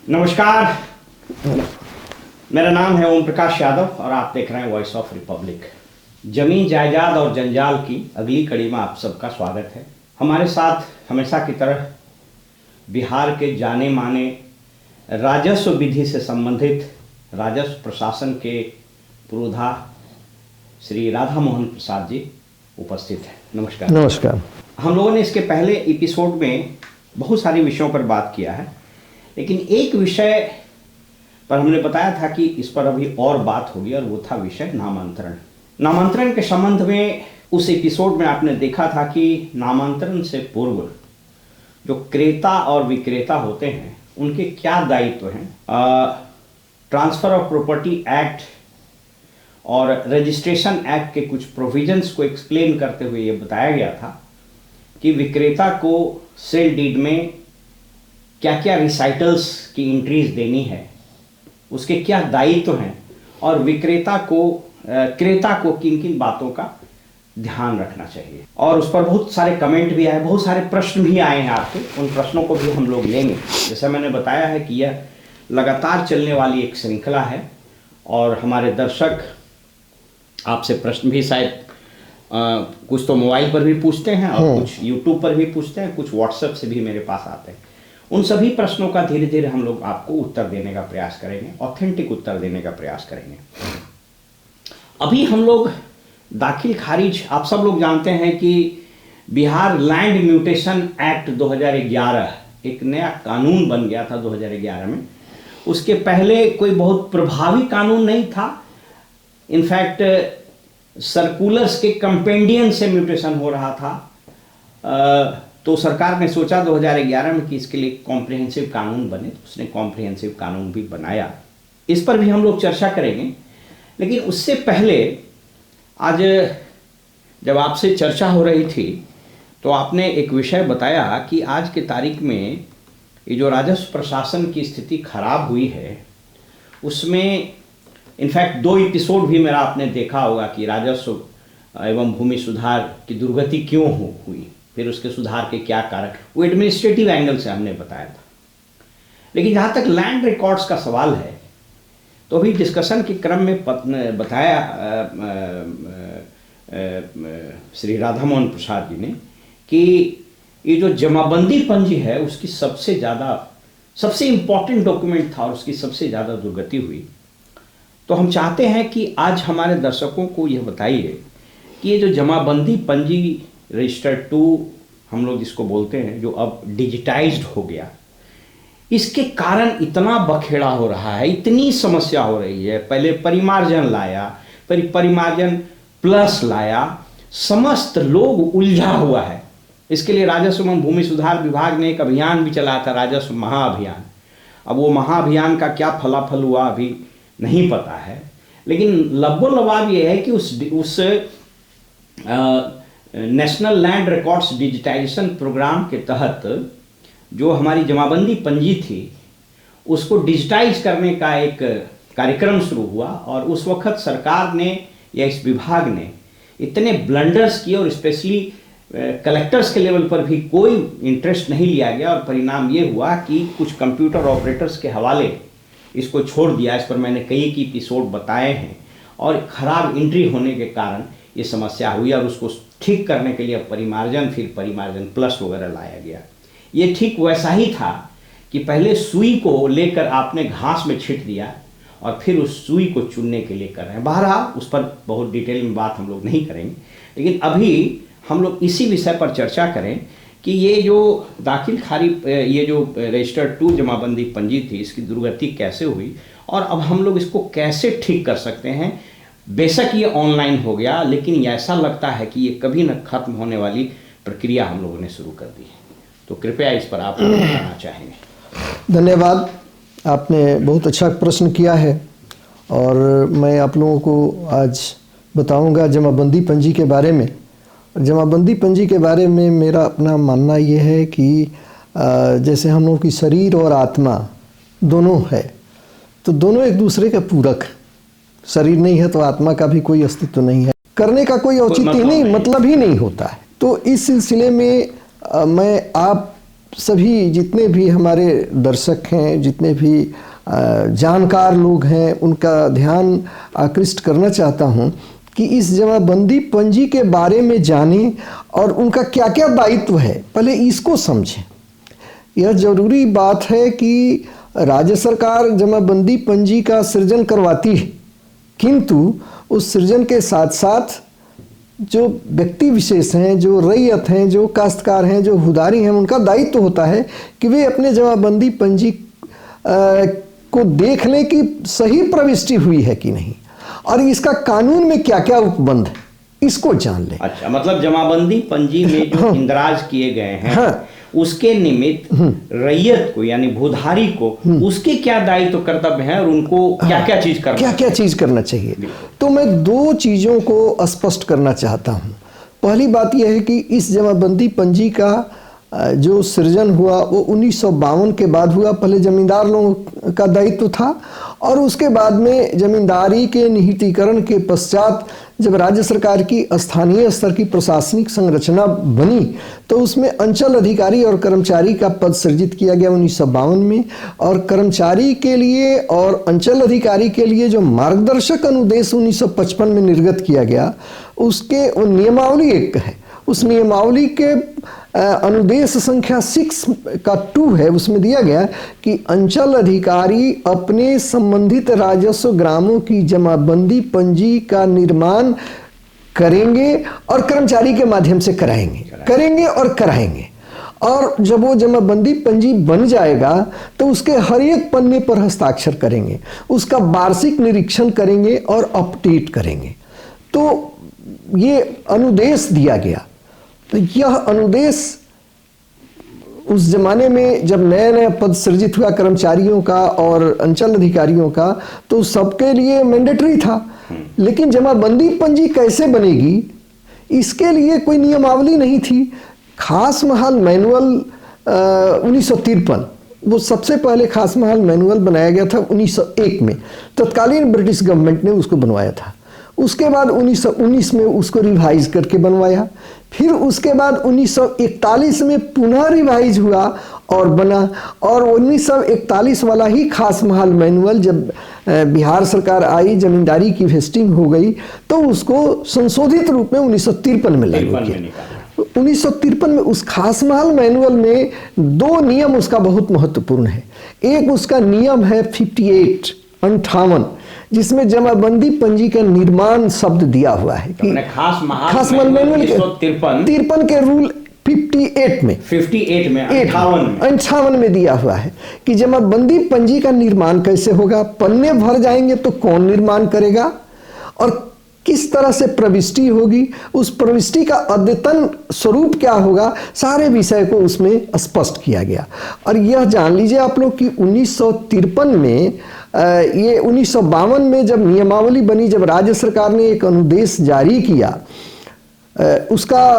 नमस्कार, मेरा नाम है ओम प्रकाश यादव और आप देख रहे हैं वॉइस ऑफ रिपब्लिक। जमीन जायदाद और जंजाल की अगली कड़ी में आप सबका स्वागत है। हमारे साथ हमेशा की तरह बिहार के जाने माने राजस्व विधि से संबंधित राजस्व प्रशासन के पुरोधा श्री राधा मोहन प्रसाद जी उपस्थित हैं। नमस्कार। नमस्कार। हम लोगों ने इसके पहले एपिसोड में बहुत सारे विषयों पर बात किया है, लेकिन एक विषय पर हमने बताया था कि इस पर अभी और बात होगी और वो था विषय नामांतरण। नामांतरण के संबंध में उस एपिसोड में आपने देखा था कि नामांतरण से पूर्व जो क्रेता और विक्रेता होते हैं उनके क्या दायित्व हैं। ट्रांसफर ऑफ प्रॉपर्टी एक्ट और रजिस्ट्रेशन एक्ट के कुछ प्रोविजंस को एक्सप्लेन करते हुए ये बताया गया था कि विक्रेता को सेल डीड में क्या क्या रिसाइटल्स की एंट्रीज देनी है, उसके क्या दायित्व हैं और विक्रेता को क्रेता को किन किन बातों का ध्यान रखना चाहिए। और उस पर बहुत सारे कमेंट भी आए, बहुत सारे प्रश्न भी आए हैं आपके, उन प्रश्नों को भी हम लोग लेंगे। जैसे मैंने बताया है कि यह लगातार चलने वाली एक श्रृंखला है और हमारे दर्शक आपसे प्रश्न भी शायद कुछ तो मोबाइल पर भी पूछते हैं और कुछ यूट्यूब पर भी पूछते हैं, कुछ व्हाट्सएप से भी मेरे पास आते हैं। उन सभी प्रश्नों का धीरे धीरे हम लोग आपको उत्तर देने का प्रयास करेंगे, ऑथेंटिक उत्तर देने का प्रयास करेंगे। अभी हम लोग दाखिल खारिज, आप सब लोग जानते हैं कि बिहार लैंड म्यूटेशन एक्ट 2011 एक नया कानून बन गया था 2011 में। उसके पहले कोई बहुत प्रभावी कानून नहीं था। इनफैक्ट सर्कुलर्स के कंपेंडियन से म्यूटेशन हो रहा था। तो सरकार ने सोचा 2011 में कि इसके लिए कॉम्प्रिहेंसिव कानून बने, तो उसने कॉम्प्रिहेंसिव कानून भी बनाया। इस पर भी हम लोग चर्चा करेंगे, लेकिन उससे पहले आज जब आपसे चर्चा हो रही थी तो आपने एक विषय बताया कि आज के तारीख में ये जो राजस्व प्रशासन की स्थिति खराब हुई है उसमें इनफैक्ट 2 एपिसोड भी मेरा आपने देखा होगा कि राजस्व एवं भूमि सुधार की दुर्गति क्यों हुई, फिर उसके सुधार के क्या कारक, वो एडमिनिस्ट्रेटिव एंगल से हमने बताया था। लेकिन जहाँ तक लैंड रिकॉर्ड्स का सवाल है तो अभी डिस्कशन के क्रम में बताया श्री राधा मोहन प्रसाद जी ने कि ये जो जमाबंदी पंजी है उसकी सबसे इम्पॉर्टेंट डॉक्यूमेंट था और उसकी सबसे ज़्यादा दुर्गति हुई। तो हम चाहते हैं कि आज हमारे दर्शकों को यह बताइए कि ये जो जमाबंदी पंजी रजिस्टर 2 हम लोग जिसको बोलते हैं, जो अब डिजिटाइज्ड हो गया, इसके कारण इतना बखेड़ा हो रहा है, इतनी समस्या हो रही है। पहले परिमार्जन लाया, फिर परिमार्जन प्लस लाया, समस्त लोग उलझा हुआ है। इसके लिए राजस्व एवं भूमि सुधार विभाग ने एक अभियान भी चलाया था, राजस्व महाअभियान। अब वो महाअभियान का क्या फलाफल हुआ अभी नहीं पता है, लेकिन लबोलबाब ये है कि उस national land records digitization program के तहत जो हमारी जमाबंदी पंजी थी उसको डिजिटाइज करने का एक कार्यक्रम शुरू हुआ और उस वक्त सरकार ने या इस विभाग ने इतने ब्लंडर्स किए और स्पेशली कलेक्टर्स के लेवल पर भी कोई इंटरेस्ट नहीं लिया गया और परिणाम ये हुआ कि कुछ कंप्यूटर ऑपरेटर्स के हवाले इसको छोड़ दिया। इस पर मैंने कई एपिसोड बताए हैं और ख़राब एंट्री होने के कारण ये समस्या हुई और उसको ठीक करने के लिए परिमार्जन, फिर परिमार्जन प्लस वगैरह लाया गया। ये ठीक वैसा ही था कि पहले सुई को लेकर आपने घास में छींट दिया और फिर उस सुई को चुनने के लिए कर रहे हैं। बहरहाल उस पर बहुत डिटेल में बात हम लोग नहीं करेंगे, लेकिन अभी हम लोग इसी विषय पर चर्चा करें कि ये जो दाखिल खारिज, ये जो रजिस्टर 2 जमाबंदी पंजी थी, इसकी दुर्गति कैसे हुई और अब हम लोग इसको कैसे ठीक कर सकते हैं। बेशक ये ऑनलाइन हो गया, लेकिन ऐसा लगता है कि ये कभी न खत्म होने वाली प्रक्रिया हम लोगों ने शुरू कर दी है। तो कृपया इस पर आप बताना चाहेंगे। धन्यवाद, आपने बहुत अच्छा प्रश्न किया है और मैं आप लोगों को आज बताऊंगा जमाबंदी पंजी के बारे में। जमाबंदी पंजी के बारे में मेरा अपना मानना ये है कि जैसे हम लोगों की शरीर और आत्मा दोनों है, तो दोनों एक दूसरे के पूरक। शरीर नहीं है तो आत्मा का भी कोई अस्तित्व नहीं है, करने का कोई औचित्य नहीं, मतलब ही नहीं होता है। तो इस सिलसिले में मैं आप सभी जितने भी हमारे दर्शक हैं, जितने भी जानकार लोग हैं, उनका ध्यान आकृष्ट करना चाहता हूं कि इस जमाबंदी पंजी के बारे में जानें और उनका क्या क्या दायित्व है, पहले इसको समझें। यह जरूरी बात है कि राज्य सरकार जमाबंदी पंजी का सृजन करवाती है, किंतु उस सृजन के साथ साथ जो व्यक्ति विशेष हैं, जो रैयत हैं, जो काश्तकार हैं, जो हुदारी हैं, उनका दायित्व होता है कि वे अपने जमाबंदी पंजी को देख लें कि सही प्रविष्टि हुई है कि नहीं, और इसका कानून में क्या क्या उपबंध है इसको जान लें। अच्छा, मतलब जमाबंदी पंजी में जो इंदराज किए गए हैं, उसके निमित्त रैयत को यानी भूधारी को उसके क्या दायित्व कर्तव्य हैं और उनको क्या क्या चीज करना चाहिए। तो मैं दो चीजों को स्पष्ट करना चाहता हूं। पहली बात यह है कि इस जमाबंदी पंजी का जो सृजन हुआ वो 1952 के बाद हुआ। पहले जमींदार लोगों का दायित्व था और उसके बाद में जमींदारी के निहितीकरण के पश्चात जब राज्य सरकार की स्थानीय स्तर की प्रशासनिक संरचना बनी तो उसमें अंचल अधिकारी और कर्मचारी का पद सृजित किया गया 1952 में। और कर्मचारी के लिए और अंचल अधिकारी के लिए जो मार्गदर्शक अनुदेश 1955 में निर्गत किया गया, उसके नियमावली एक है। उस नियमावली के अनुदेश संख्या 6(2) है, उसमें दिया गया कि अंचल अधिकारी अपने संबंधित राजस्व ग्रामों की जमाबंदी पंजी का निर्माण करेंगे और कर्मचारी के माध्यम से करेंगे और कराएंगे। और जब वो जमाबंदी पंजी बन जाएगा तो उसके हर एक पन्ने पर हस्ताक्षर करेंगे, उसका वार्षिक निरीक्षण करेंगे और अपडेट करेंगे। तो ये अनुदेश दिया गया। तो यह अनुदेश उस जमाने में जब नया नया पद सृजित हुआ कर्मचारियों का और अंचल अधिकारियों का, तो सबके लिए मैंडेटरी था। लेकिन जमाबंदी पंजी कैसे बनेगी, इसके लिए कोई नियमावली नहीं थी। खास महाल मैनुअल 1953, वो सबसे पहले खास महाल मैनुअल बनाया गया था 1901 में। तत्कालीन ब्रिटिश गवर्नमेंट ने उसको बनवाया था। उसके बाद 1919 में उसको रिवाइज करके बनवाया। फिर उसके बाद 1941 में पुनः रिवाइज हुआ और बना। और 1941 वाला ही खास महाल मैनुअल जब बिहार सरकार आई, जमींदारी की वेस्टिंग हो गई, तो उसको संशोधित रूप में 1953 में लागू किया। 1953 में उस खास महाल मैनुअल में दो नियम उसका बहुत महत्वपूर्ण है। एक उसका नियम है 58 जिसमें जमाबंदी पंजी का निर्माण शब्द दिया हुआ है कि खास महाल मैनुअल 53 के रूल 58 में 58 में दिया हुआ है कि जमाबंदी पंजी का निर्माण कैसे होगा, पन्ने भर जाएंगे तो कौन निर्माण करेगा और किस तरह से प्रविष्टि होगी, उस प्रविष्टि का अद्यतन स्वरूप क्या होगा, सारे विषय को उसमें स्पष्ट किया गया। और यह जान लीजिए आप लोग कि 1953 में ये 1952 में जब नियमावली बनी, जब राज्य सरकार ने एक अनुदेश जारी किया, उसका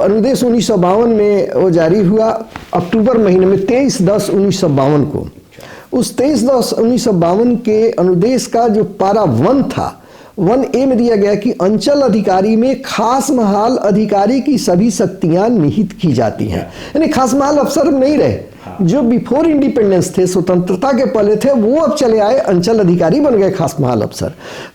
अनुदेश 1952 में वो जारी हुआ अक्टूबर महीने में 23/10/1952 को। उस 23/10/1952 के अनुदेश का जो पारा 1 था, 1A में दिया गया कि अंचल अधिकारी में खास महाल अधिकारी की सभी शक्तियां निहित की जाती हैं। यानी खास महाल अफसर नहीं रहे, जो बिफोर इंडिपेंडेंस थे, स्वतंत्रता के पहले थे, वो अब चले आए, अंचल अधिकारी बन गए खास महाल अफसर।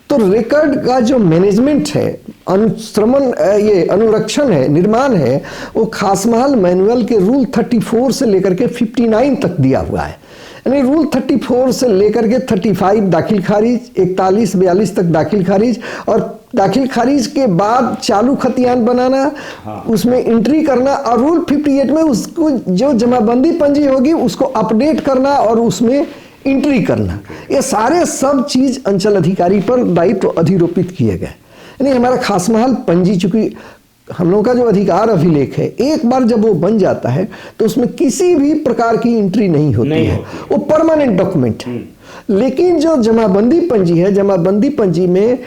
तो रिकॉर्ड का जो मैनेजमेंट है, अनुश्रमण, ये अनुरक्षण है, निर्माण है, वो खास महाल मैनुअल के रूल 34 से लेकर के 59 तक दिया हुआ है। यानी रूल 34 से लेकर के 35 दाखिल खारिज, 41-42 तक दाखिल खारिज, और दाखिल खारिज के बाद चालू खतियान बनाना, उसमें एंट्री करना, और रूल 58 में उसको जो जमाबंदी पंजी होगी उसको अपडेट करना और उसमें एंट्री करना। ये सारे सब चीज अंचल अधिकारी पर दायित्व अधिरोपित किए गए। यानी हमारा खास महाल पंजी, चूंकि हम लोगों का जो अधिकार अभिलेख है, एक बार जब वो बन जाता है तो उसमें किसी भी प्रकार की एंट्री नहीं होती है, वो परमानेंट डॉक्यूमेंट है। लेकिन जो जमाबंदी पंजी है, जमाबंदी पंजी में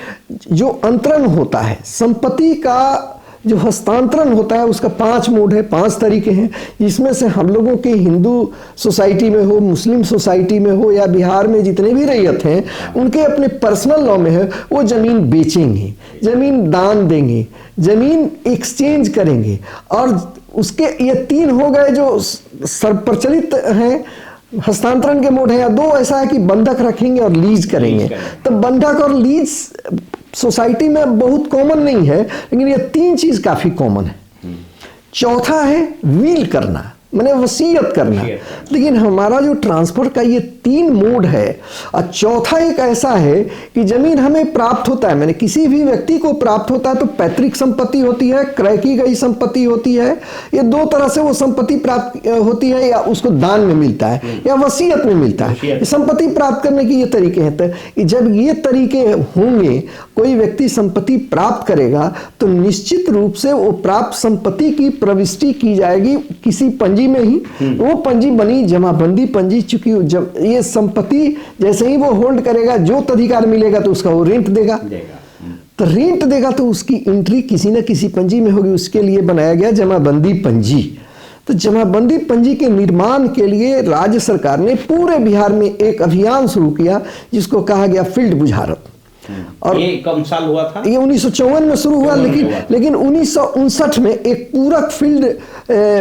जो अंतरण होता है, संपत्ति का जो हस्तांतरण होता है, उसका 5 मोड है, 5 तरीके हैं, जिसमें से हम लोगों के हिंदू सोसाइटी में हो, मुस्लिम सोसाइटी में हो, या बिहार में जितने भी रैयत हैं, उनके अपने पर्सनल लॉ में है, वो जमीन बेचेंगे, जमीन दान देंगे, जमीन एक्सचेंज करेंगे। और उसके ये 3 हो गए जो सर्वप्रचलित हैं, हस्तांतरण के मोड हैं, या दो ऐसा है कि बंधक रखेंगे और लीज करेंगे। तो बंधक और लीज सोसाइटी में बहुत कॉमन नहीं है, लेकिन ये तीन चीज काफी कॉमन है। चौथा है विल करना, माने वसीयत करना। लेकिन हमारा जो ट्रांसफर का ये तीन मोड है, और चौथा एक ऐसा है कि जमीन हमें प्राप्त होता है, मैंने किसी भी व्यक्ति को प्राप्त होता है तो पैतृक संपत्ति होती है, क्रय की गई संपत्ति होती है, ये दो तरह से वो संपत्ति प्राप्त होती है, या उसको दान में मिलता है या वसीयत में मिलता है। संपत्ति प्राप्त करने के ये तरीके हैं। तो जब ये तरीके होंगे, कोई व्यक्ति संपत्ति प्राप्त करेगा तो निश्चित रूप से वो प्राप्त संपत्ति की प्रविष्टि की जाएगी किसी पंजी में ही। वो पंजी बनी जमाबंदी पंजी, चूंकि जब ये संपत्ति जैसे ही वो होल्ड करेगा, जोत अधिकार मिलेगा तो उसका वो रेंट देगा। तो रेंट देगा तो उसकी एंट्री किसी न किसी पंजी में होगी, उसके लिए बनाया गया जमाबंदी पंजी। तो जमाबंदी पंजी के निर्माण के लिए राज्य सरकार ने पूरे बिहार में एक अभियान शुरू किया जिसको कहा गया फील्ड बुझारत। और ये कम साल हुआ था? ये 1954 में शुरू हुआ, लेकिन 1959 में एक पूरक फील्ड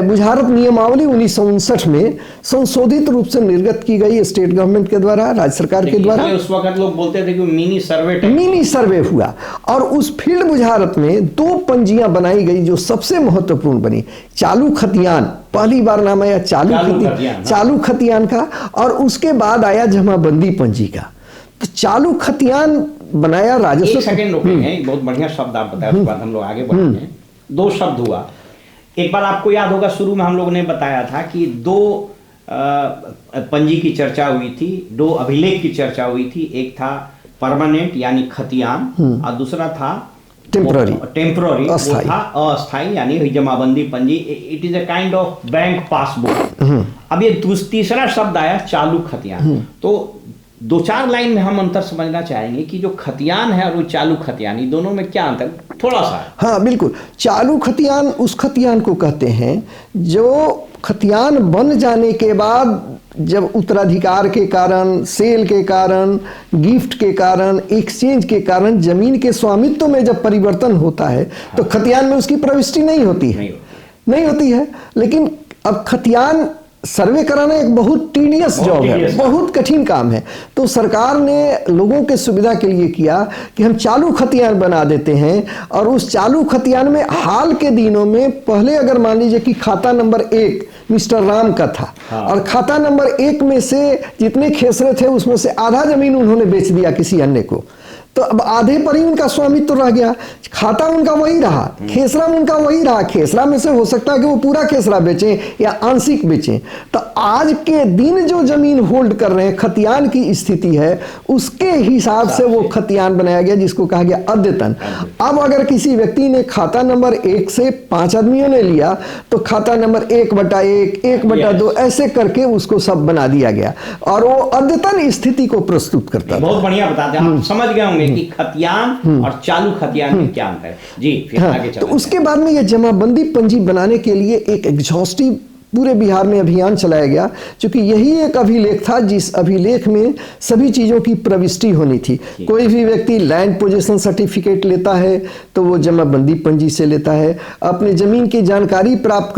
बुझारत नियमावली 1959 में संशोधित रूप से निर्गत की गई स्टेट गवर्नमेंट के द्वारा, राज्य सरकार के द्वारा। उस वक्त लोग बोलते थे कि मिनी सर्वे हुआ, और उस फील्ड बुझारत में दो पंजियां बनाई गई जो सबसे महत्वपूर्ण बनी। चालू खतियान, पहली बार नाम आया चालू खतियान का, और उसके बाद आया जमाबंदी पंजी का। तो चालू खतियान बनाया राजस्व। एक सेकंड रुकेंगे, बहुत बढ़िया शब्द आप बताया, उसके बाद हम लोग आगे बढ़ेंगे। दो शब्द हुआ, एक बार आपको याद होगा शुरू में हम लोग ने बताया था कि दो पंजी की चर्चा हुई थी, दो अभिलेख की चर्चा हुई थी। एक था परमानेंट यानी खतियान, और दूसरा था टेम्पररी, वो था अस्थाई यानी जमाबंदी पंजी। It is a kind of bank passbook. अब ये तीसरा शब्द आया चालू खतियान। तो दो चार लाइन में हम अंतर समझना चाहेंगे कि जो खतियान है और वो चालू खतियान, ये दोनों में क्या अंतर थोड़ा सा है? हाँ बिल्कुल। चालू खतियान उस खतियान को कहते हैं जो खतियान बन जाने के बाद, जब उत्तराधिकार के कारण, सेल के कारण, गिफ्ट के कारण, एक्सचेंज के कारण जमीन के स्वामित्व में जब परिवर्तन होता है तो खतियान में उसकी प्रविष्टि नहीं होती है। लेकिन अब खतियान सर्वे कराना एक बहुत टीडियस जॉब है, बहुत कठिन काम है। तो सरकार ने लोगों के सुविधा के लिए किया कि हम चालू खतियान बना देते हैं, और उस चालू खतियान में हाल के दिनों में पहले अगर मान लीजिए कि खाता नंबर 1 मिस्टर राम का था, और खाता नंबर 1 में से जितने खेसरे थे उसमें से आधा जमीन उन्होंने बेच दिया किसी अन्य को, तो अब आधे पर ही उनका स्वामित्व रह गया। खाता उनका वही रहा, खेसरा उनका वही रहा। खेसरा में से हो सकता है कि वो पूरा खेसरा बेचें या आंशिक बेचें। तो आज के दिन जो जमीन होल्ड कर रहे हैं, खतियान की स्थिति है, उसके हिसाब से वो खतियान बनाया गया जिसको कहा गया अद्यतन। अब अगर किसी व्यक्ति ने खाता नंबर 1 से 5 आदमियों ने लिया तो खाता नंबर 1/1, 1/2 ऐसे करके उसको सब बना दिया गया, और वो अद्यतन स्थिति को प्रस्तुत करता। बहुत बढ़िया बताते हैं, आप समझ गए होंगे कि खतियान और चालू खतियान में क्या अंतर है जी। फिर आगे चलते हैं। तो उसके बाद में ये जमाबंदी पंजी बनाने के लिए एक एग्जॉस्टिव पूरे बिहार में अभियान चलाया गया, क्योंकि यही एक अभिलेख था जिस अभिलेख में सभी चीज़ों की प्रविष्टि होनी थी। कोई भी व्यक्ति लैंड पोजीशन सर्टिफिकेट लेता है तो वो जमाबंदी पंजी से लेता है, अपने ज़मीन की जानकारी प्राप्त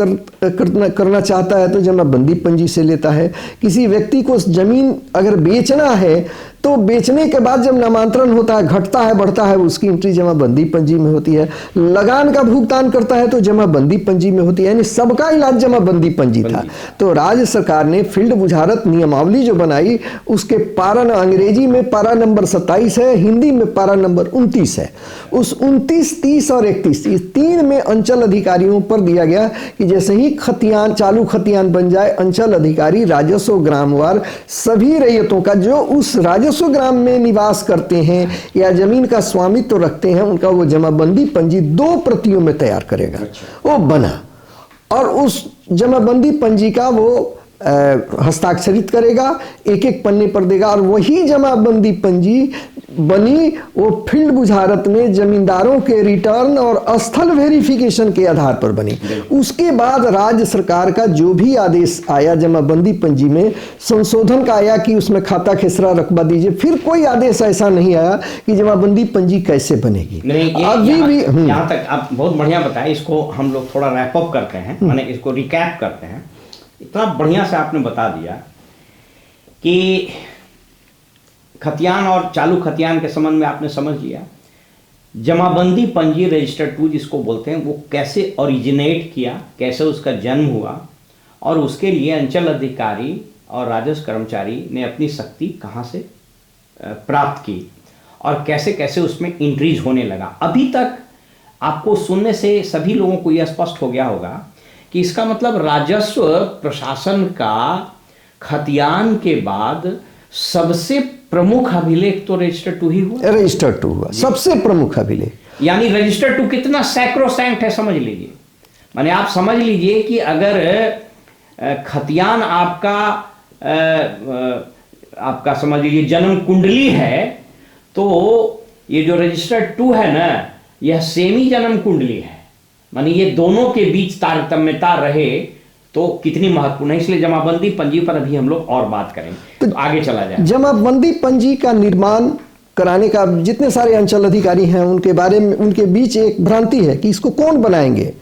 करना चाहता है तो जमाबंदी पंजी से लेता है। किसी व्यक्ति को ज़मीन अगर बेचना है तो बेचने के बाद जब नामांतरण होता है, घटता है बढ़ता है, उसकी एंट्री जमाबंदी पंजी में होती है। लगान का भुगतान करता है तो जमाबंदी पंजी में होती है, यानी सबका इलाज जमाबंदी पंजी था। तो राज्य सरकार ने फील्ड बुझारत नियमावली जो बनाई, उसके पारा अंग्रेजी में पारा नंबर 27 है, हिंदी में पारा नंबर 29 है। उस 29, 30 और 31 इस 3 में अंचल अधिकारियों पर दिया गया कि जैसे ही खतियान चालू खतियान बन जाए, अंचल अधिकारी राजस्व ग्रामवार सभी रैयतों का जो उस राजस्व ग्राम में निवास करते हैं या जमीन का स्वामित्व रखते हैं, उनका वो जमाबंदी पंजी 2 प्रतियों में तैयार करेगा। वो बना, और उस जमाबंदी पंजी का वो हस्ताक्षरित करेगा, एक एक पन्ने पर देगा, और वही जमाबंदी पंजी बनी वो फील्ड बुझारत में जमींदारों के रिटर्न और स्थल वेरिफिकेशन के आधार पर बनी। उसके बाद राज्य सरकार का जो भी आदेश आया जमाबंदी पंजी में, संशोधन का आया कि उसमें खाता खेसरा रकबा दीजिए, फिर कोई आदेश ऐसा नहीं आया कि जमाबंदी पंजी कैसे बनेगी। अभी भी यहाँ तक आप बहुत बढ़िया बताया, इसको हम लोग थोड़ा रैप अप करते हैं, माने इसको रिकैप करते हैं। इतना बढ़िया से आपने बता दिया कि खतियान और चालू खतियान के संबंध में आपने समझ लिया। जमाबंदी पंजी रजिस्टर 2 जिसको बोलते हैं वो कैसे ओरिजिनेट किया, कैसे उसका जन्म हुआ और उसके लिए अंचल अधिकारी और राजस्व कर्मचारी ने अपनी शक्ति कहाँ से प्राप्त की और कैसे कैसे उसमें इंट्रीज होने लगा। अभी तक आपको सुनने से सभी लोगों को यह स्पष्ट हो गया होगा कि इसका मतलब राजस्व प्रशासन का खतियान के बाद सबसे प्रमुख अभिलेख तो रजिस्टर 2 ही हुआ। रजिस्टर 2 हुआ सबसे प्रमुख अभिलेख। यानी रजिस्टर 2 कितना सैक्रोसैंक्ट है समझ लीजिए। माने आप समझ लीजिए कि अगर खतियान आपका समझ लीजिए जन्म कुंडली है तो ये जो रजिस्टर 2 है ना यह सेमी जन्म कुंडली है। माने ये दोनों के बीच तारतम्यता रहे तो कितनी महत्वपूर्ण है। इसलिए जमाबंदी पंजी पर अभी हम लोग और बात करेंगे, तो आगे चला जाए। जमाबंदी पंजी का निर्माण कराने का जितने सारे अंचल अधिकारी हैं उनके बारे में उनके बीच एक भ्रांति है कि इसको कौन बनाएंगे,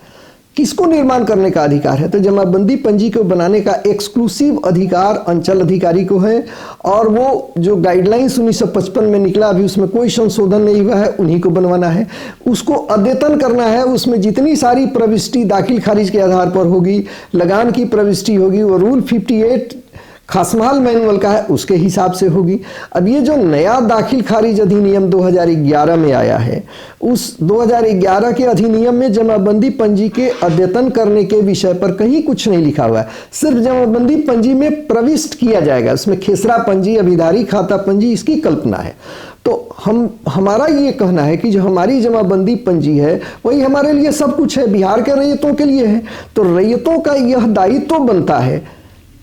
किसको निर्माण करने का अधिकार है। तो जमाबंदी पंजी को बनाने का एक्सक्लूसिव अधिकार अंचल अधिकारी को है और वो जो गाइडलाइंस 1955 में निकला अभी उसमें कोई संशोधन नहीं हुआ है, उन्हीं को बनवाना है। उसको अद्यतन करना है, उसमें जितनी सारी प्रविष्टि दाखिल खारिज के आधार पर होगी, लगान की प्रविष्टि होगी, वो रूल 58 खासमाल मैनुअल का है उसके हिसाब से होगी। अब ये जो नया दाखिल खारिज अधिनियम 2011 में आया है उस 2011 के अधिनियम में जमाबंदी पंजी के अद्यतन करने के विषय पर कहीं कुछ नहीं लिखा हुआ है। सिर्फ जमाबंदी पंजी में प्रविष्ट किया जाएगा, उसमें खेसरा पंजी, अभिधारी खाता पंजी, इसकी कल्पना है। तो हमारा ये कहना है कि जो हमारी जमाबंदी पंजी है वही हमारे लिए सब कुछ है, बिहार के रैयतों के लिए है। तो रैयतों का यह दायित्व बनता है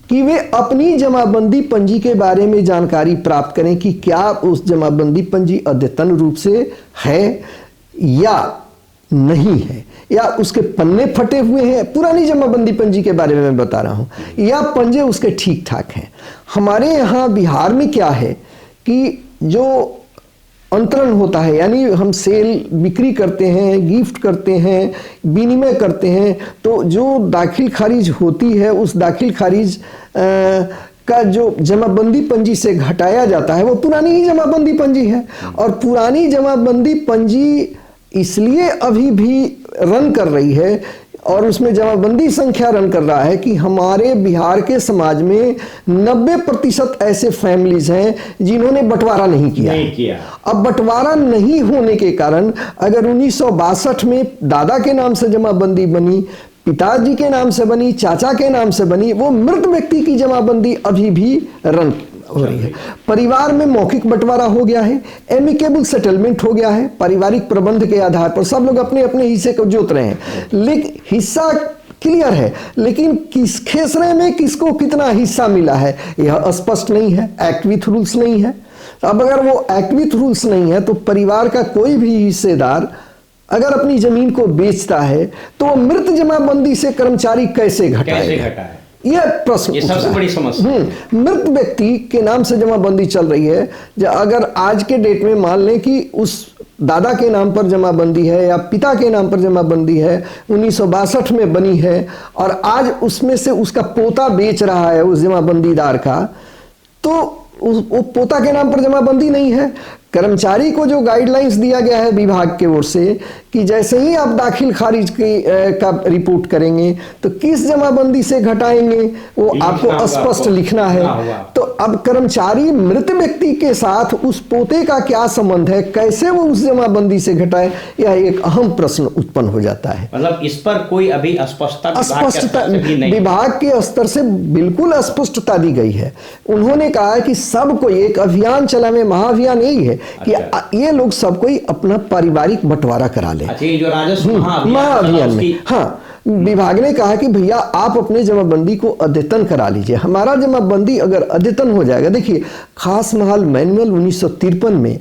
कि वे अपनी जमाबंदी पंजी के बारे में जानकारी प्राप्त करें कि क्या उस जमाबंदी पंजी अद्यतन रूप से है या नहीं है, या उसके पन्ने फटे हुए हैं। पुरानी जमाबंदी पंजी के बारे में मैं बता रहा हूं, या पंजे उसके ठीक ठाक हैं। हमारे यहाँ बिहार में क्या है कि जो अंतरण होता है, यानी हम सेल बिक्री करते हैं, गिफ्ट करते हैं, विनिमय करते हैं, तो जो दाखिल खारिज होती है उस दाखिल खारिज का जो जमाबंदी पंजी से घटाया जाता है वो पुरानी ही जमाबंदी पंजी है। और पुरानी जमाबंदी पंजी इसलिए अभी भी रन कर रही है और उसमें जमाबंदी संख्या रन कर रहा है कि हमारे बिहार के समाज में 90% ऐसे फैमिलीज हैं जिन्होंने बंटवारा नहीं किया। अब बंटवारा नहीं होने के कारण अगर 1962 में दादा के नाम से जमाबंदी बनी, पिताजी के नाम से बनी, चाचा के नाम से बनी, वो मृत व्यक्ति की जमाबंदी अभी भी रन हो रही है। परिवार में मौखिक बंटवारा हो गया है, एमिकेबल सेटलमेंट हो गया है, पारिवारिक प्रबंध के आधार पर सब लोग अपने अपने हिस्से को जोत रहे हैं। लेकिन हिस्सा क्लियर है, लेकिन किस खेसरे में किसको कितना हिस्सा मिला है यह स्पष्ट नहीं है, एक्ट विथ रूल्स नहीं है। अब अगर वो एक्ट विथ रूल्स नहीं है तो परिवार का कोई भी हिस्सेदार अगर अपनी जमीन को बेचता है तो वो मृत जमाबंदी से कर्मचारी कैसे घटाएगा? यह प्रश्न, ये सबसे बड़ी समस्या। मृत व्यक्ति के नाम से जमाबंदी चल रही है। अगर आज के डेट में मान लें कि उस दादा के नाम पर जमाबंदी है या पिता के नाम पर जमाबंदी है, 1962 में बनी है और आज उसमें से उसका पोता बेच रहा है उस जमाबंदीदार का, तो वो पोता के नाम पर जमाबंदी नहीं है। कर्मचारी को जो गाइडलाइंस दिया गया है विभाग की ओर से कि जैसे ही आप दाखिल खारिज का रिपोर्ट करेंगे तो किस जमाबंदी से घटाएंगे वो आपको स्पष्ट लिखना है। तो अब कर्मचारी मृत व्यक्ति के साथ उस पोते का क्या संबंध है, कैसे वो उस जमाबंदी से घटाए, यह एक अहम प्रश्न उत्पन्न हो जाता है। मतलब इस पर कोई अभी स्पष्टता विभाग के स्तर से बिल्कुल स्पष्टता दी गई है। उन्होंने कहा कि सबको एक अभियान चलावे, महाअभियान यही है कि ये लोग सब कोई अपना पारिवारिक बंटवारा करा ले। अच्छा, ये जो राजस्व महाअभियान में, हाँ, विभाग ने कहा कि भैया आप अपने जमाबंदी को अद्यतन करा लीजिए। हमारा जमाबंदी अगर अद्यतन हो जाएगा, देखिए खास महाल मैनुअल 1953 में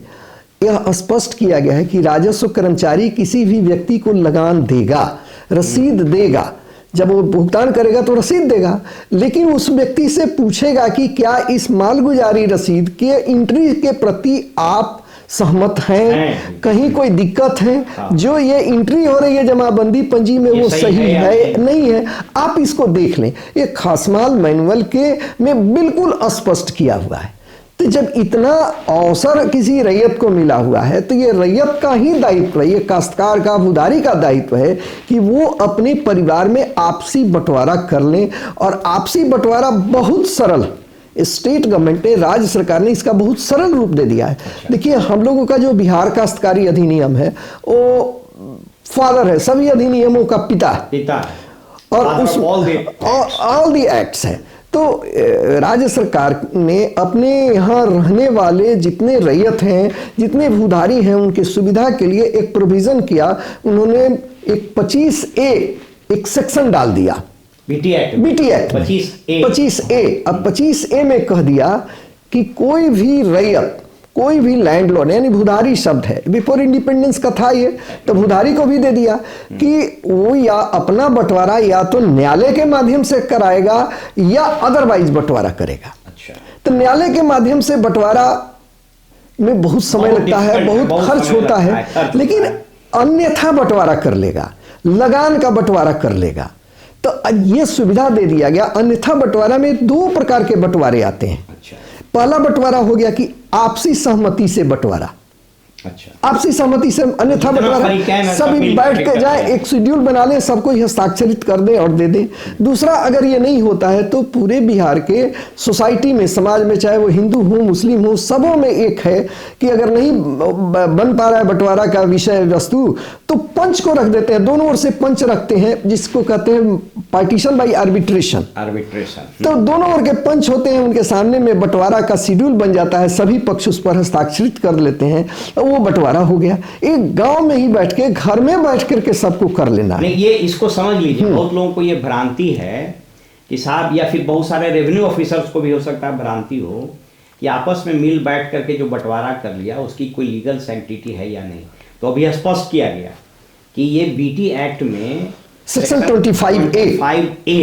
यह स्पष्ट किया गया है कि राजस्व कर्मचारी किसी भी व्यक्ति को लगान देगा, रसीद देगा, जब वो भुगतान करेगा तो रसीद देगा, लेकिन उस व्यक्ति से पूछेगा कि क्या इस मालगुजारी रसीद के एंट्री के प्रति आप सहमत हैं, कहीं कोई दिक्कत है, हाँ। जो ये एंट्री हो रही है जमाबंदी पंजी में वो सही है नहीं है, आप इसको देख लें। ये खासमाल मैनुअल के में बिल्कुल स्पष्ट किया हुआ है। तो जब इतना अवसर किसी रैयत को मिला हुआ है तो ये रैयत का ही दायित्व है, ये काश्तकार का, भूदारी का दायित्व है कि वो अपने परिवार में आपसी बंटवारा कर लें। और आपसी बंटवारा बहुत सरल, स्टेट गवर्नमेंट ने, राज्य सरकार ने इसका बहुत सरल रूप दे दिया है। देखिए, हम लोगों का जो बिहार काश्तकारी अधिनियम है वो फादर है, सभी अधिनियमों का पिता है और उस ऑल दी एक्ट्स है। तो राज्य सरकार ने अपने यहाँ रहने वाले जितने रैयत हैं, जितने भूधारी हैं, उनकी सुविधा के लिए एक प्रोविजन किया। उन्होंने एक 25A एक सेक्शन डाल दिया बीटी एक्ट 25A। अब 25A में कह दिया कि कोई भी रैयत, कोई भी लैंडलॉर्ड, यानी भूधारी शब्द है, बिफोर इंडिपेंडेंस का था ये, तो भूधारी को भी दे दिया कि वो या अपना बंटवारा या तो न्यायालय के माध्यम से कराएगा या अदरवाइज बंटवारा करेगा। अच्छा। तो न्यायालय के माध्यम से बंटवारा में बहुत समय लगता है, बहुत खर्च होता है, लेकिन अन्यथा बंटवारा कर लेगा, लगान का बंटवारा कर लेगा। तो ये सुविधा दे दिया गया। अन्यथा बंटवारा में दो प्रकार के बंटवारे आते हैं। अच्छा। पहला बंटवारा हो गया कि आपसी सहमति से बंटवारा। अच्छा। आपसी सहमति से, अन्यथा बंटवारा सभी बैठ के जाए, एक शेड्यूल बना ले, सबको हस्ताक्षरित कर दे और दे दे। दूसरा, अगर ये नहीं होता है तो पूरे बिहार के सोसाइटी में, समाज में, चाहे वो हिंदू हो मुस्लिम हो, सबों में एक है कि अगर नहीं बन पा रहा है बंटवारा का विषय वस्तु तो पंच को रख देते हैं, दोनों ओर से पंच रखते हैं, जिसको कहते हैं पार्टीशन बाई आर्बिट्रेशन। तो दोनों ओर के पंच होते हैं, उनके सामने में बंटवारा का शेड्यूल बन जाता है, सभी पक्ष उस पर हस्ताक्षरित कर लेते हैं, वो बंटवारा हो गया। एक गांव में ही बैठ के, घर में बैठ करके सबको कर लेना है। ये इसको समझ लीजिए, बहुत लोगों को ये भ्रांति है कि साहब, या फिर बहुत सारे रेवेन्यू ऑफिसर्स को भी हो सकता है भ्रांति हो कि आपस में मिल बैठ करके जो बंटवारा कर लिया उसकी कोई लीगल सैंक्टिटी है या नहीं। तो अभी स्पष्ट किया गया कि ये बीटी एक्ट में सेक्शन 25A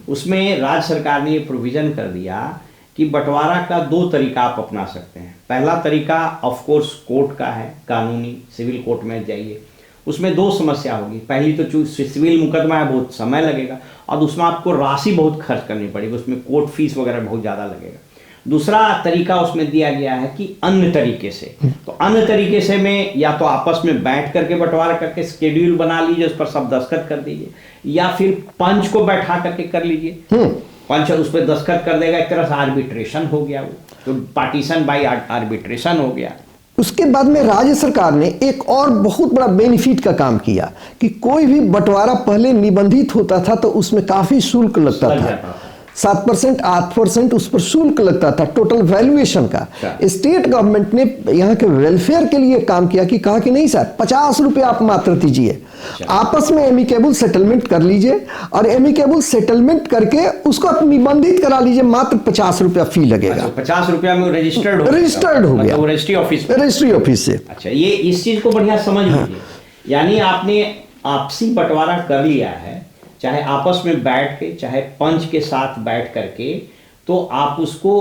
उसमें राज्य सरकार ने ये प्रोविजन कर दिया कि बंटवारा का दो तरीका आप अपना सकते हैं। पहला तरीका ऑफ कोर्स कोर्ट का है, कानूनी सिविल कोर्ट में जाइए, उसमें दो समस्या होगी। पहली तो सिविल मुकदमा है, बहुत समय लगेगा और उसमें आपको राशि बहुत खर्च करनी पड़ेगी, उसमें कोर्ट फीस वगैरह बहुत ज़्यादा लगेगा। दूसरा तरीका उसमें दिया गया है कि अन्य तरीके से, तो अन्य तरीके से में या तो आपस में बैठ करके बंटवारा करके स्केड्यूल बना लीजिए, उस पर सब दस्तखत कर दीजिए, या फिर पंच को बैठा करके कर लीजिए, पंच उस पर दस्तखत कर देगा, एक तरह से आर्बिट्रेशन हो गया, वो तो पार्टीशन बाय आर्बिट्रेशन हो गया। उसके बाद में राज्य सरकार ने एक और बहुत बड़ा बेनिफिट का काम किया कि कोई भी बंटवारा पहले निबंधित होता था तो उसमें काफी शुल्क लगता था, 7%, 8% उस पर शुल्क लगता था टोटल वैल्यूएशन का। स्टेट गवर्नमेंट ने यहाँ के वेलफेयर के लिए काम किया कि कहा कि नहीं सर, 50 रुपये आप मात्र दीजिए, आपस में एमिकेबल सेटलमेंट कर लीजिए और एमिकेबल सेटलमेंट करके उसको आप निबंधित करा लीजिए, मात्र 50 रुपया फी लगेगा। 50 रुपया में रजिस्टर्ड हो गया रजिस्ट्री ऑफिस से। अच्छा, ये इस चीज को बढ़िया समझ लीजिए, यानी आपने आपसी बंटवारा कर लिया है, चाहे आपस में बैठ के, चाहे पंच के साथ बैठ करके, तो आप उसको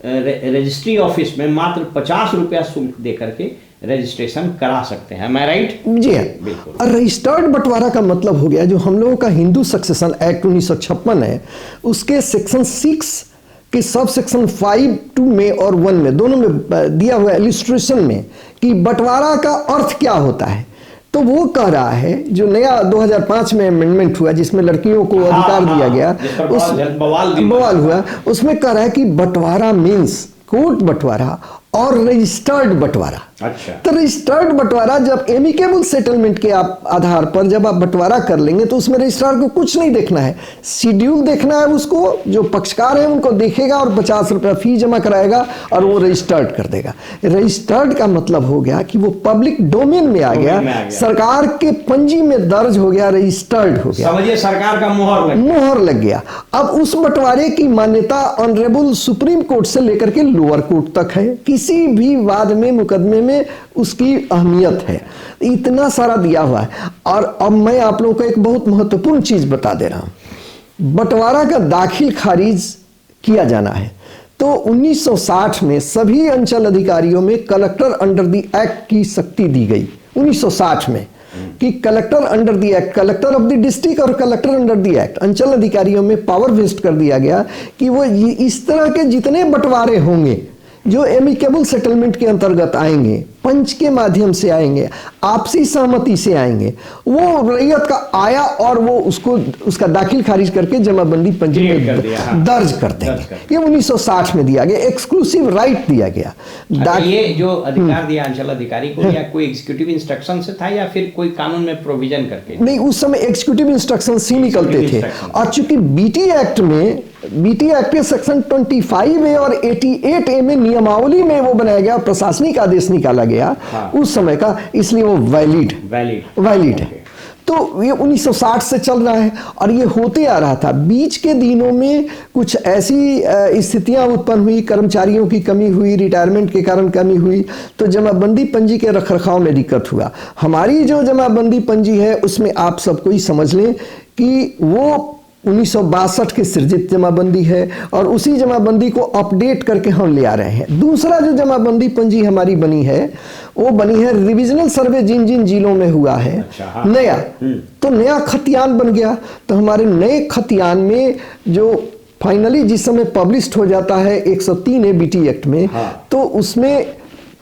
रजिस्ट्री ऑफिस में मात्र 50 रुपया शुल्क दे करके रजिस्ट्रेशन करा सकते हैं। मैं राइट? जी हाँ, बिल्कुल। रजिस्टर्ड बंटवारा का मतलब हो गया जो हम लोगों का हिंदू सक्सेशन एक्ट 1956 है, उसके सेक्शन 6 के सब सेक्शन 5(2) में और 1 में, दोनों में दिया हुआ इलस्ट्रेशन में कि बंटवारा का अर्थ क्या होता है। तो वो कह रहा है, जो नया 2005 में अमेंडमेंट हुआ जिसमें लड़कियों को अधिकार दिया गया, उस बवाल हुआ, उसमें कह रहा है कि बंटवारा मीन्स कोर्ट बंटवारा और रजिस्टर्ड बंटवारा। अच्छा। तो रजिस्टर्ड बंटवारा जब एमिकेबल सेटलमेंट के आधार पर जब आप बंटवारा कर लेंगे तो उसमें रजिस्ट्रार को कुछ नहीं देखना है, शेड्यूल देखना है, उसको जो पक्षकार है उनको देखेगा और 50 रुपया फी जमा कराएगा और वो रजिस्टर्ड कर देगा। रजिस्टर्ड का मतलब हो गया कि वो पब्लिक डोमेन में आ गया, सरकार के पंजी में दर्ज हो गया, रजिस्टर्ड हो गया, समझिए सरकार का मोहर लग गया। अब उस बंटवारे की मान्यता ऑनरेबल सुप्रीम कोर्ट से लेकर के लोअर कोर्ट तक है, किसी भी वाद में, मुकदमे में उसकी अहमियत है। इतना सारा दिया हुआ है। और अब मैं आप लोगों को एक बहुत महत्वपूर्ण चीज बता दे रहा हूं, बंटवारा का दाखिल खारिज किया जाना है तो तो 1960 में सभी अंचल अधिकारियों में कलेक्टर अंडर द एक्ट की शक्ति दी गई 1960 में, कि collector under the act, collector of the district और कलेक्टर अंडर द एक्ट, अंचल अधिकारियों में पावर वेस्ट कर दिया गया कि वो इस तरह के जितने बंटवारे होंगे जो एमिकेबल सेटलमेंट के अंतर्गत आएंगे, पंच के माध्यम से आएंगे, आपसी सहमति से आएंगे, वो रैयत का आया और वो उसको उसका दाखिल खारिज करके जमाबंदी पंजी में दर्ज कर देंगे। ये 1960 में दिया गया, एक्सक्लूसिव राइट दिया गया। ये जो अधिकार दिया अंचल अधिकारी को, या कोई एग्जीक्यूटिव इंस्ट्रक्शन से था या फिर कोई कानून में प्रोविजन करके? नहीं, उस समय एग्जीक्यूटिव इंस्ट्रक्शन ही निकलते थे। और चूंकि बीटी एक्ट के सेक्शन 25A और 88A में नियमावली में वो बनाया गया, प्रशासनिक आदेश निकाला गया उस समय का, इसलिए वो वैलिड है। तो ये 1960 से चल रहा है और ये होते आ रहा था। बीच के दिनों में कुछ ऐसी स्थितियां उत्पन्न हुई, कर्मचारियों की कमी हुई, रिटायरमेंट के कारण कमी हुई, तो जमाबंदी पंजी के रखरखाव में दिक्कत हुआ। हमारी जो जमाबंदी पंजी है उसमें आप सबको ही समझ लें कि वो 1962 के सृजित जमाबंदी है और उसी जमाबंदी को अपडेट करके हम ले आ रहे हैं। दूसरा जो जमाबंदी पंजी हमारी बनी है वो बनी है रिविजनल सर्वे जिन जिन जिलों में हुआ है। अच्छा, हाँ। नया तो नया खतियान बन गया। तो हमारे नए खतियान में जो फाइनली जिस समय पब्लिश्ड हो जाता है 103A बीटी एक्ट में, हाँ। तो उसमें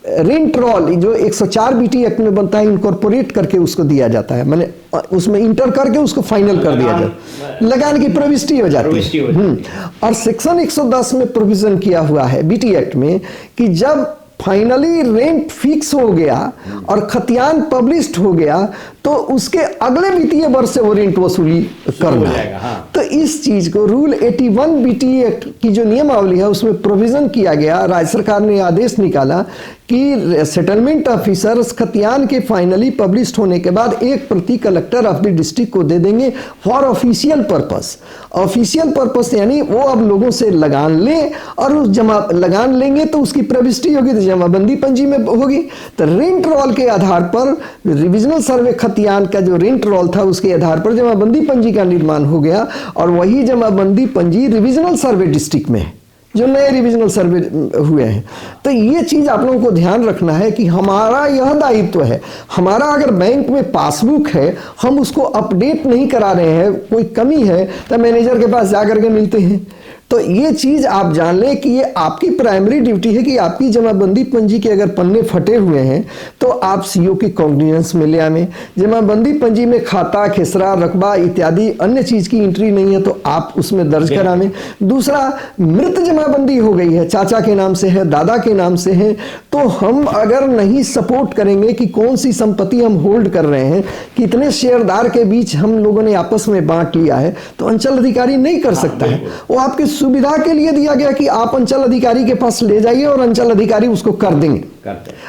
रेंट रोल जो 104 बीटी एक्ट में बनता है इनकॉर्पोरेट करके उसको दिया जाता है, माने उसमें इंटर करके उसको फाइनल कर दिया जाता है, लगान की प्रविष्टि हो जाती है। और सेक्शन 110 में प्रोविजन किया हुआ है बीटी एक्ट में कि जब फाइनली रेंट फिक्स हो गया और खतियान पब्लिश्ड हो गया तो उसके अगले वित्तीय वर्ष से वो रेंट वसूली करना है। हाँ। तो इस चीज को रूल 81 बीटी एक्ट की जो नियमावली है उसमें प्रोविजन किया गया। राज्य सरकार ने आदेश निकाला कि सेटलमेंट ऑफिसर खतियान के फाइनली पब्लिश्ड होने के बाद एक प्रति कलेक्टर ऑफ द डिस्ट्रिक्ट को दे देंगे for official purpose. Official purpose यानी वो अब लोगों से लगान ले और उस लगान लेंगे तो उसकी प्रविष्टि होगी तो जमाबंदी पंजी में होगी। तो रेंट रोल के आधार पर रिविजनल सर्वे खतियान का जो रेंट रोल था उसके आधार पर जमाबंदी पंजी का निर्माण हो गया और वही जमाबंदी पंजी रिविजनल सर्वे डिस्ट्रिक्ट में है जो नए रिविजनल सर्वे हुए हैं। तो ये चीज आप लोगों को ध्यान रखना है कि हमारा यह दायित्व है। हमारा अगर बैंक में पासबुक है हम उसको अपडेट नहीं करा रहे हैं, कोई कमी है तो मैनेजर के पास जाकर के मिलते हैं। तो ये चीज आप जान लें कि ये आपकी प्राइमरी ड्यूटी है कि आपकी जमाबंदी पंजी के अगर पन्ने फटे हुए हैं तो आप सीओ की कॉग्निजेंस में ले आवें। जमाबंदी पंजी में खाता, खेसरा, रकबा इत्यादि अन्य चीज की एंट्री नहीं है तो आप उसमें दर्ज करावें। दूसरा, मृत जमाबंदी हो गई है, चाचा के नाम से है, दादा के नाम से है, तो हम अगर नहीं सपोर्ट करेंगे कि कौन सी संपत्ति हम होल्ड कर रहे हैं, कितने शेयरदार के बीच हम लोगों ने आपस में बांट लिया है, तो अंचल अधिकारी नहीं कर सकता है। वो आपकी सुविधा के लिए दिया गया कि आप अंचल अधिकारी के पास ले जाइए और अंचल अधिकारी उसको कर देंगे।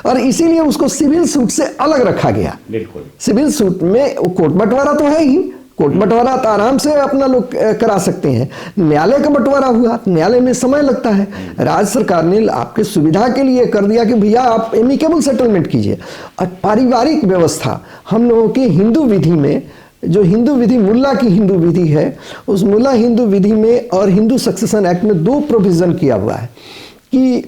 और इसीलिए उसको सिविल सूट से अलग रखा गया। बिल्कुल, सिविल सूट में कोर्ट बंटवारा तो है ही, कोर्ट बंटवारा तो आराम से अपना लोग करा सकते हैं। न्यायालय का बंटवारा हुआ, न्यायालय में समय लगता है। राज्य सरकार ने आपके सुविधा के लिए कर दिया कि भैया आप एमिकेबल सेटलमेंट कीजिए। और पारिवारिक व्यवस्था हम लोगों की हिंदू विधि में, जो हिंदू विधि मुल्ला की हिंदू विधि है, उस मुल्ला हिंदू विधि में और हिंदू सक्सेशन एक्ट में दो प्रोविजन किया हुआ है कि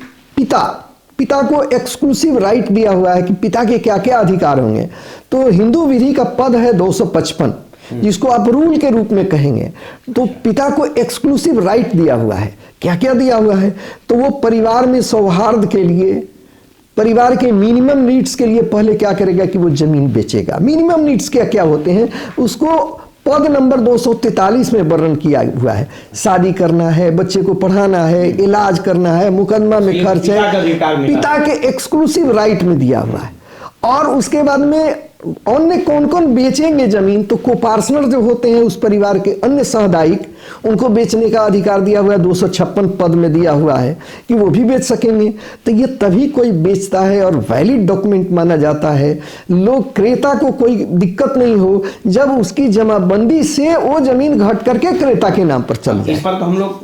पिता को एक्सक्लूसिव राइट दिया हुआ है कि पिता के क्या क्या अधिकार होंगे। तो हिंदू विधि का पद है 255 जिसको आप रूल के रूप में कहेंगे। तो पिता को एक्सक्लूसिव राइट दिया हुआ है। क्या क्या दिया हुआ है? तो वो परिवार में सौहार्द के लिए, परिवार के मिनिमम नीड्स के लिए पहले क्या करेगा कि वो जमीन बेचेगा। मिनिमम नीड्स क्या क्या होते हैं उसको पद नंबर 243 में वर्णन किया हुआ है। शादी करना है, बच्चे को पढ़ाना है, इलाज करना है, मुकदमा में खर्च है, पिता के एक्सक्लूसिव राइट में दिया हुआ है। और उसके बाद में अन्य कौन कौन बेचेंगे जमीन, तो कोपार्सनर जो होते हैं उस परिवार के अन्य सहदायिक, उनको बेचने का अधिकार दिया हुआ है। 256 पद में दिया हुआ है कि वो भी बेच सकेंगे। तो ये तभी कोई बेचता है और वैलिड डॉक्यूमेंट माना जाता है। लोग क्रेता को कोई दिक्कत नहीं हो जब उसकी जमाबंदी से वो जमीन घट करके क्रेता के नाम पर चल जाए। इस पर तो हम लोग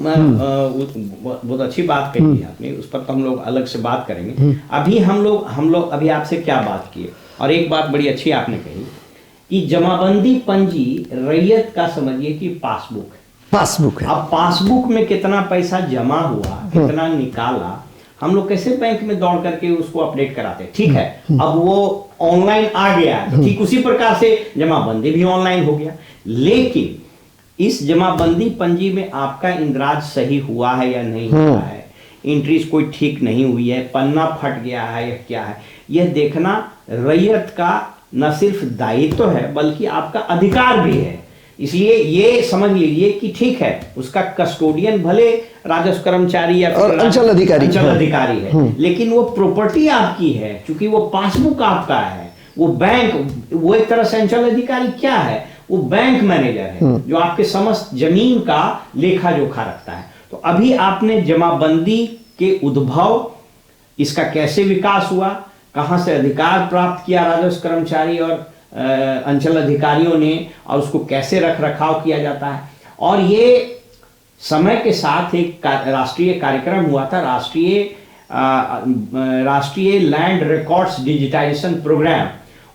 बहुत अच्छी बात कही है आपने, उस पर तो हम लोग अलग से बात करेंगे। अभी हम लोग अभी आपसे क्या बात किए, और एक बात बड़ी अच्छी आपने कही कि जमाबंदी पंजी रैयत का समझिए कि पासबुक है। पासबुक है। अब पासबुक में कितना पैसा जमा हुआ, कितना निकाला, हम लोग कैसे बैंक में दौड़ करके उसको अपडेट कराते हैं। ठीक है, अब वो ऑनलाइन आ गया, तो ठीक उसी प्रकार से जमाबंदी भी ऑनलाइन हो गया। लेकिन इस जमाबंदी पंजी में आपका इंद्राज सही हुआ है या नहीं हुआ है, एंट्रीज कोई ठीक नहीं हुई है, पन्ना फट गया है या क्या है, यह देखना रैयत का न सिर्फ दायित्व है बल्कि आपका अधिकार भी है। इसलिए ये समझ लीजिए कि ठीक है, उसका कस्टोडियन भले राजस्व कर्मचारी या और अंचल अधिकारी है, लेकिन वो प्रॉपर्टी आपकी है, क्योंकि वो पासबुक आपका है। वो बैंक, वो एक तरह से अंचल अधिकारी क्या है, वो बैंक मैनेजर है जो आपके समस्त जमीन का लेखा जोखा रखता है। तो अभी आपने जमाबंदी के उद्भव, इसका कैसे विकास हुआ, कहां से अधिकार प्राप्त किया राजस्व कर्मचारी और अंचल अधिकारियों ने, और उसको कैसे रख रखाव किया जाता है। और ये समय के साथ एक राष्ट्रीय कार्यक्रम हुआ था, राष्ट्रीय लैंड रिकॉर्ड्स डिजिटाइजेशन प्रोग्राम।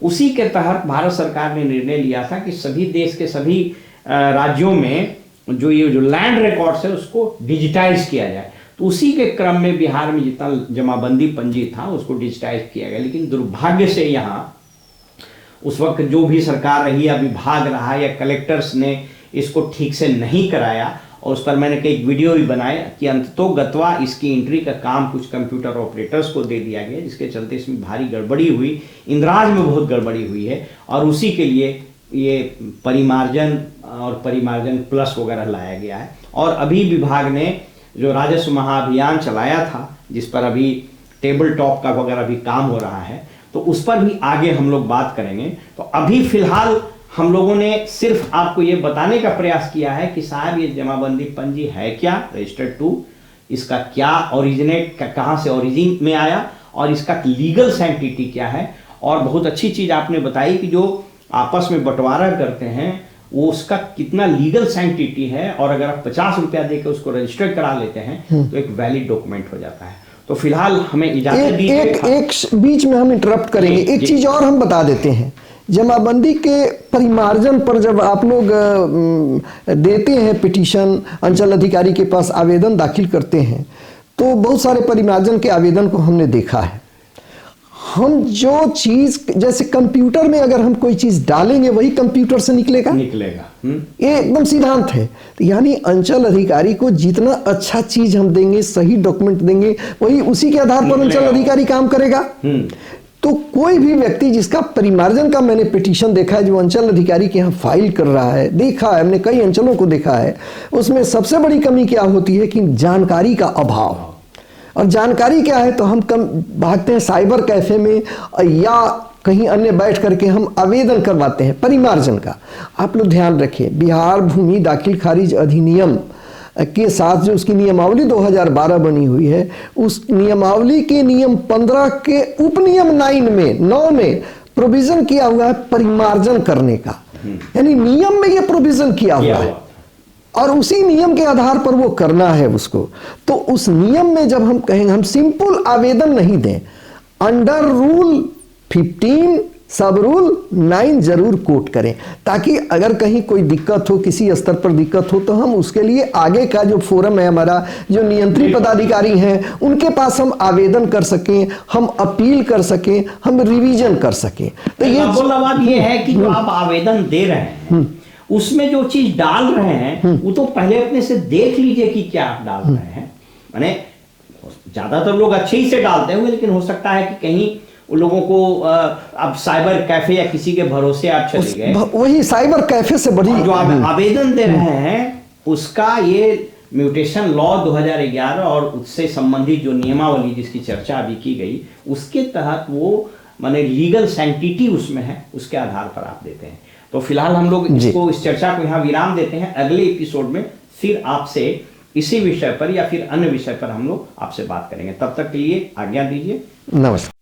उसी के तहत भारत सरकार ने निर्णय लिया था कि सभी देश के सभी राज्यों में जो लैंड रिकॉर्ड्स है उसको डिजिटाइज किया जाए। तो उसी के क्रम में बिहार में जितना जमाबंदी पंजी था उसको डिजिटाइज किया गया। लेकिन दुर्भाग्य से यहाँ उस वक्त जो भी सरकार रही या विभाग रहा या कलेक्टर्स ने इसको ठीक से नहीं कराया, और उस पर मैंने कई वीडियो भी बनाए कि अंततोगत्वा इसकी एंट्री का काम कुछ कंप्यूटर ऑपरेटर्स को दे दिया गया, जिसके चलते इसमें भारी गड़बड़ी हुई, इंद्राज में बहुत गड़बड़ी हुई है। और उसी के लिए ये परिमार्जन और परिमार्जन प्लस वगैरह लाया गया है। और अभी विभाग ने जो राजस्व महाअभियान चलाया था, जिस पर अभी टेबल टॉप का वगैरह भी काम हो रहा है, तो उस पर भी आगे हम लोग बात करेंगे। तो अभी फिलहाल हम लोगों ने सिर्फ आपको ये बताने का प्रयास किया है कि साहब ये जमाबंदी पंजी है क्या, रजिस्टर्ड टू, इसका क्या ओरिजिनेट, कहाँ से ओरिजिन में आया, और इसका लीगल सैंक्टिटी क्या है। और बहुत अच्छी चीज आपने बताई कि जो आपस में बंटवारा करते हैं वो उसका कितना लीगल सैंक्टिटी है, और अगर आप 50 रुपया देकर उसको रजिस्टर करा लेते हैं तो एक वैलिड डॉक्यूमेंट हो जाता है। तो फिलहाल हमें इजाजत दीजिए। एक बीच में हम इंटरप्ट करेंगे, एक चीज और हम बता देते हैं। जमाबंदी के परिमार्जन पर जब आप लोग देते हैं पिटीशन, अंचल अधिकारी के पास आवेदन दाखिल करते हैं, तो बहुत सारे परिमार्जन के आवेदन को हमने देखा है। हम जो चीज, जैसे कंप्यूटर में अगर हम कोई चीज डालेंगे वही कंप्यूटर से निकलेगा। ये एकदम सिद्धांत है। तो यानी अंचल अधिकारी को जितना अच्छा चीज हम देंगे, सही डॉक्यूमेंट देंगे, वही उसी के आधार पर अंचल अधिकारी काम करेगा। तो कोई भी व्यक्ति जिसका परिमार्जन का मैंने पिटीशन देखा है, जो अंचल अधिकारी के यहाँ फाइल कर रहा है, देखा है, हमने कई अंचलों को देखा है, उसमें सबसे बड़ी कमी क्या होती है कि जानकारी का अभाव। और जानकारी क्या है, तो हम कम भागते हैं साइबर कैफे में या कहीं अन्य बैठ करके हम आवेदन करवाते हैं परिमार्जन का। आप लोग ध्यान रखें, बिहार भूमि दाखिल खारिज अधिनियम के साथ जो उसकी नियमावली 2012 बनी हुई है, उस नियमावली के नियम 15 के उपनियम 9 में प्रोविजन किया हुआ है परिमार्जन करने का। यानी नियम में यह प्रोविजन किया हुआ है और उसी नियम के आधार पर वो करना है उसको। तो उस नियम में जब हम कहेंगे, हम सिंपल आवेदन नहीं दें, अंडर रूल 15 सब रूल 9 जरूर कोट करें, ताकि अगर कहीं कोई दिक्कत हो, किसी स्तर पर दिक्कत हो, तो हम उसके लिए आगे का जो फोरम है, हमारा जो नियंत्रित पदाधिकारी हैं, उनके पास हम आवेदन कर सकें, हम अपील कर सकें, हम रिवीजन कर सकें। तो ये बात ये है कि जो आप आवेदन दे रहे हैं उसमें जो चीज डाल रहे हैं वो तो पहले अपने से देख लीजिए कि क्या आप डाल रहे हैं। माने ज्यादातर लोग अच्छे ही से डालते होंगे, लेकिन हो सकता है कि कहीं उन लोगों को अब साइबर कैफे या किसी के भरोसे आप चले गए, वही साइबर कैफे से बड़ी जो आप आवेदन दे रहे हैं उसका ये म्यूटेशन लॉ 2011 और उससे संबंधित जो नियमावली जिसकी चर्चा अभी की गई, उसके तहत वो माने लीगल सैंक्टिटी उसमें है, उसके आधार पर आप देते हैं। तो फिलहाल हम लोग इसको, इस चर्चा को यहाँ विराम देते हैं। अगले एपिसोड में फिर आपसे इसी विषय पर या फिर अन्य विषय पर हम लोग आपसे बात करेंगे। तब तक के लिए आज्ञा दीजिए। नमस्कार।